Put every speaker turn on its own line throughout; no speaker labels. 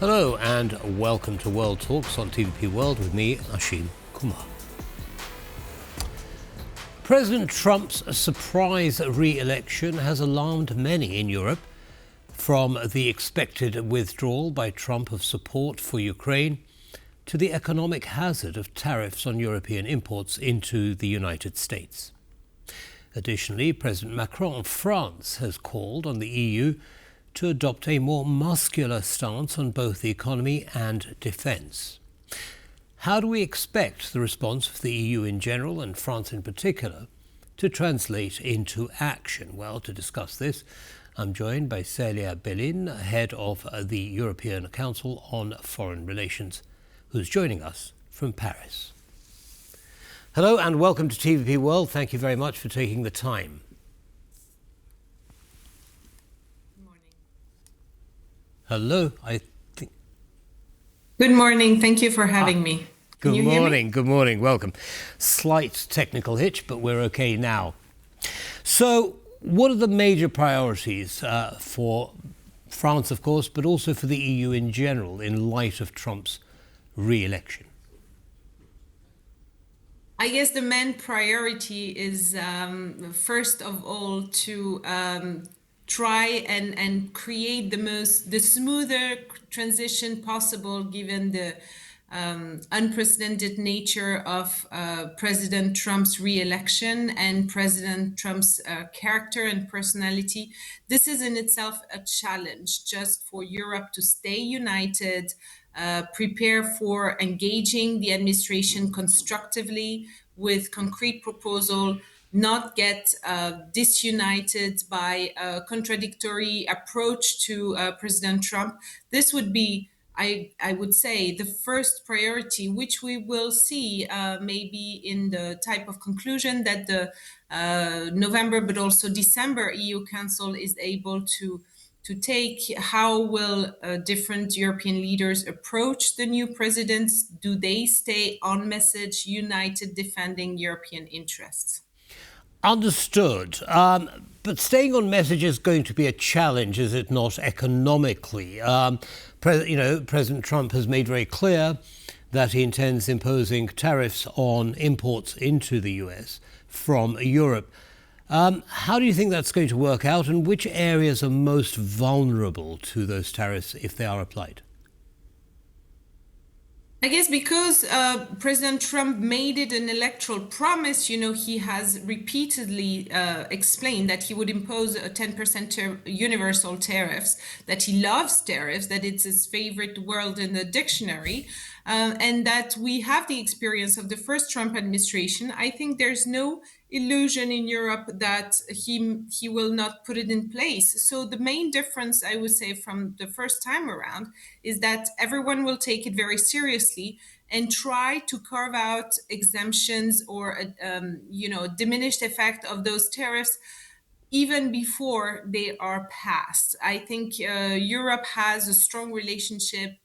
Hello and welcome to World Talks on TVP World with me, Ashim Kumar. President Trump's surprise re-election has alarmed many in Europe, from the expected withdrawal by Trump of support for Ukraine to the economic hazard of tariffs on European imports into the United States. Additionally, President Macron of France has called on the EU to adopt a more muscular stance on both the economy and defence. How do we expect the response of the EU in general and France in particular to translate into action? Well, to discuss this, I'm joined by Célia Belin, head of the European Council on Foreign Relations, who's joining us from Paris. Hello and welcome to TVP World. Thank you very much for taking the time. Hello, I think.
Good morning. Thank you for having me.
Good morning. Good morning. Welcome. Slight technical hitch, but we're okay now. So, what are the major priorities for France, of course, but also for the EU in general in light of Trump's re-election?
I guess the main priority is, first of all, to try and create the smoother transition possible, given the unprecedented nature of President Trump's re-election and President Trump's character and personality. This is in itself a challenge just for Europe to stay united, prepare for engaging the administration constructively with concrete proposal, not get disunited by a contradictory approach to President Trump. This would be, I would say, the first priority, which we will see maybe in the type of conclusion that the November but also December EU Council is able to take. How will different European leaders approach the new presidents? Do they stay on message, united, defending European interests?
Understood. But staying on message is going to be a challenge, is it not, economically? President Trump has made very clear that he intends imposing tariffs on imports into the US from Europe. How do you think that's going to work out, and which areas are most vulnerable to those tariffs if they are applied?
I guess because President Trump made it an electoral promise, he has repeatedly explained that he would impose a 10% universal tariffs, that he loves tariffs, that it's his favorite word in the dictionary, and that we have the experience of the first Trump administration. I think there's no illusion in Europe that he will not put it in place. So the main difference, I would say, from the first time around is that everyone will take it very seriously and try to carve out exemptions or a diminished effect of those tariffs even before they are passed. I think Europe has a strong relationship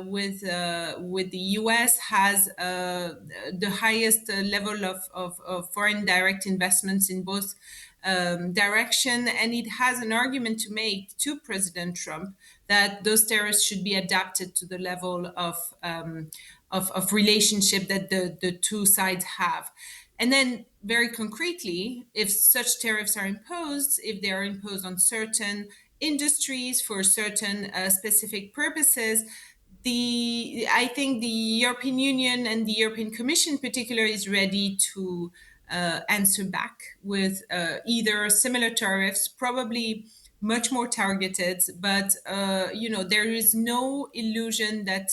with the US, has the highest level of foreign direct investments in both direction, and it has an argument to make to President Trump that those tariffs should be adapted to the level of relationship that the two sides have. And then very concretely, if such tariffs are imposed, if they are imposed on certain industries for certain specific purposes, I think the European Union and the European Commission in particular is ready to answer back with either similar tariffs, probably much more targeted, but there is no illusion that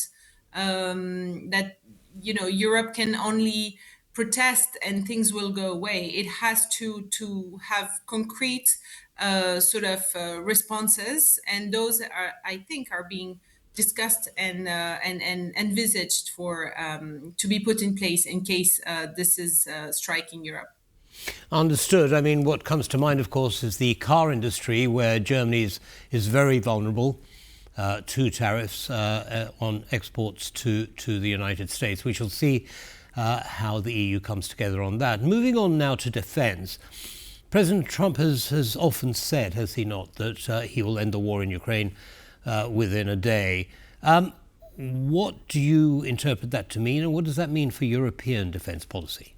Europe can only protest and things will go away. It has to have concrete responses, and those are, I think, are being discussed and envisaged for to be put in place in case this is striking Europe.
Understood. I mean, what comes to mind, of course, is the car industry, where Germany is very vulnerable to tariffs on exports to the United States. We shall see how the EU comes together on that. Moving on now to defence. President Trump has often said, has he not, that he will end the war in Ukraine within a day. What do you interpret that to mean, and what does that mean for European defence policy?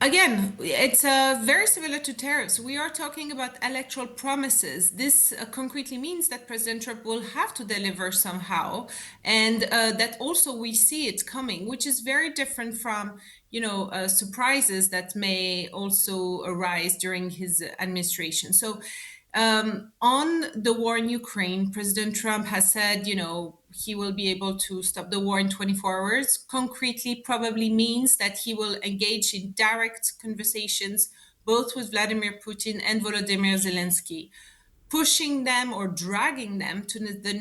Again, it's very similar to tariffs. We are talking about electoral promises. This concretely means that President Trump will have to deliver somehow, and that also we see it coming, which is very different from, surprises that may also arise during his administration. So on the war in Ukraine, President Trump has said, he will be able to stop the war in 24 hours. Concretely, probably means that he will engage in direct conversations both with Vladimir Putin and Volodymyr Zelensky, pushing them or dragging them to the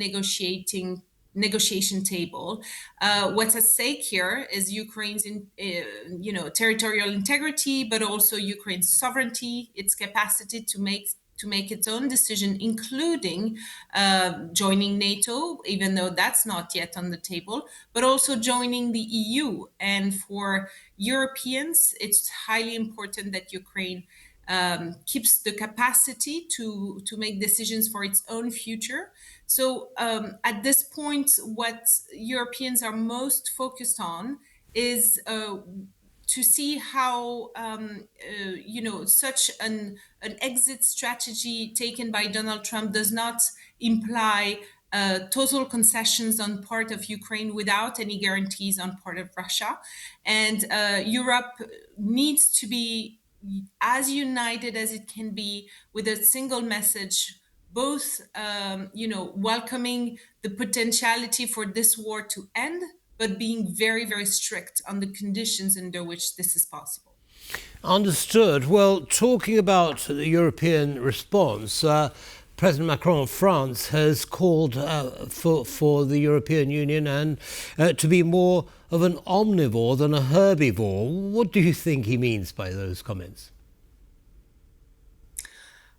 negotiation table. What's at stake here is Ukraine's, territorial integrity, but also Ukraine's sovereignty, its capacity to make its own decision, including joining NATO, even though that's not yet on the table, but also joining the EU. And for Europeans, it's highly important that Ukraine keeps the capacity to make decisions for its own future. So at this point, what Europeans are most focused on is to see how such an exit strategy taken by Donald Trump does not imply total concessions on part of Ukraine without any guarantees on part of Russia. And Europe needs to be as united as it can be with a single message, both welcoming the potentiality for this war to end, but being very, very strict on the conditions under which this is possible.
Understood. Well, talking about the European response, President Macron of France has called for the European Union and to be more of an omnivore than a herbivore. What do you think he means by those comments?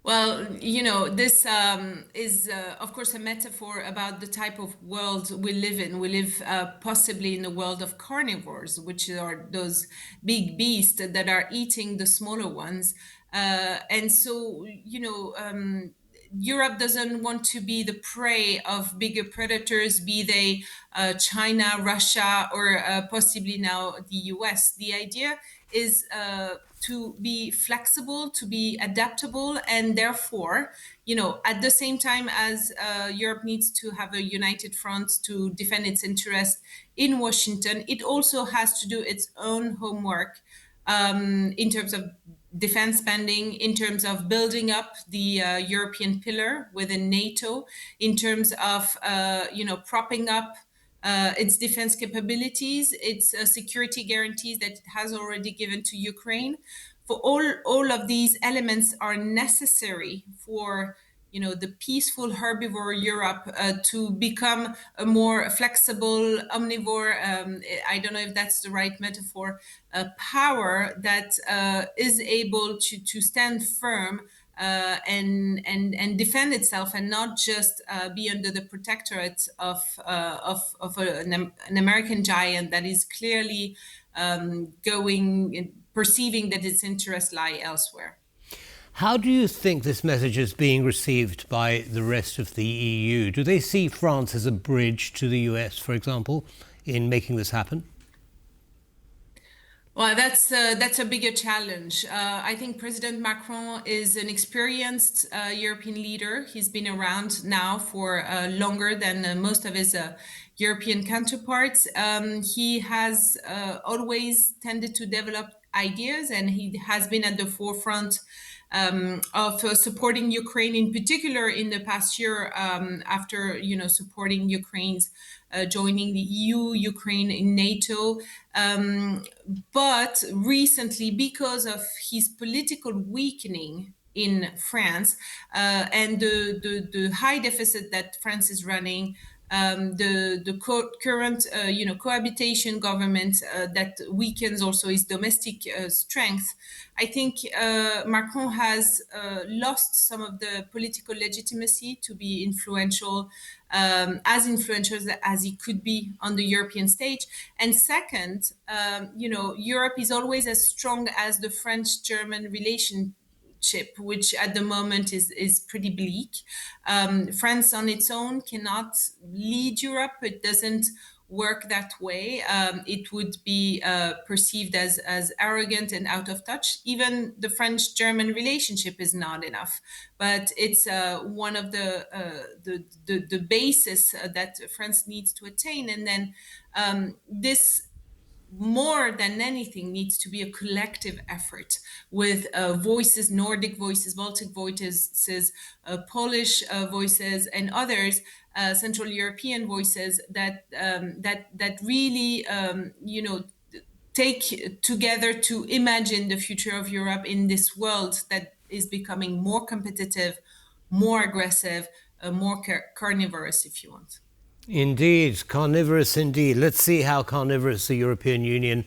Well, this is, of course, a metaphor about the type of world we live in. We live possibly in a world of carnivores, which are those big beasts that are eating the smaller ones. And so, Europe doesn't want to be the prey of bigger predators, be they China, Russia, or possibly now the US. The idea is to be flexible, to be adaptable, and therefore, at the same time as Europe needs to have a united front to defend its interests in Washington, it also has to do its own homework in terms of defense spending, in terms of building up the European pillar within NATO, in terms of propping up its defense capabilities, its security guarantees that it has already given to Ukraine. For all of these elements are necessary for the peaceful herbivore Europe to become a more flexible omnivore. I don't know if that's the right metaphor. Power that is able to stand firm and defend itself, and not just be under the protectorate of an American giant that is clearly perceiving that its interests lie elsewhere.
How do you think this message is being received by the rest of the EU? Do they see France as a bridge to the US, for example, in making this happen?
Well, that's a bigger challenge. I think President Macron is an experienced European leader. He's been around now for longer than most of his European counterparts. He has always tended to develop ideas, and he has been at the forefront of supporting Ukraine, in particular in the past year, after supporting Ukraine's joining the EU, Ukraine in NATO. But recently, because of his political weakening in France and the high deficit that France is running, the current cohabitation government that weakens also his domestic strength, I think Macron has lost some of the political legitimacy to be influential, as influential as he could be on the European stage. And second, Europe is always as strong as the French-German relationship ship, which at the moment is pretty bleak. France on its own cannot lead Europe. It doesn't work that way. It would be perceived as arrogant and out of touch. Even the French-German relationship is not enough, but it's one of the basis that France needs to attain. And then this, more than anything, needs to be a collective effort with voices, Nordic voices, Baltic voices, Polish voices, and others, Central European voices that really take together to imagine the future of Europe in this world that is becoming more competitive, more aggressive, more carnivorous, if you want.
Indeed, carnivorous indeed. Let's see how carnivorous the European Union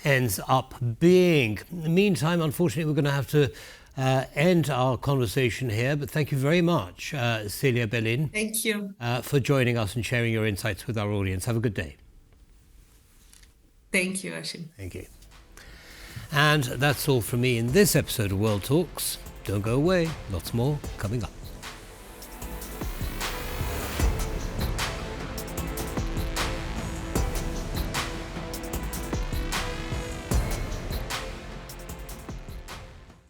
ends up being. In the meantime, unfortunately, we're going to have to end our conversation here, but thank you very much, Célia Belin.
Thank you.
For joining us and sharing your insights with our audience. Have a good day.
Thank you, Ashim.
Thank you. And that's all from me in this episode of World Talks. Don't go away, lots more coming up.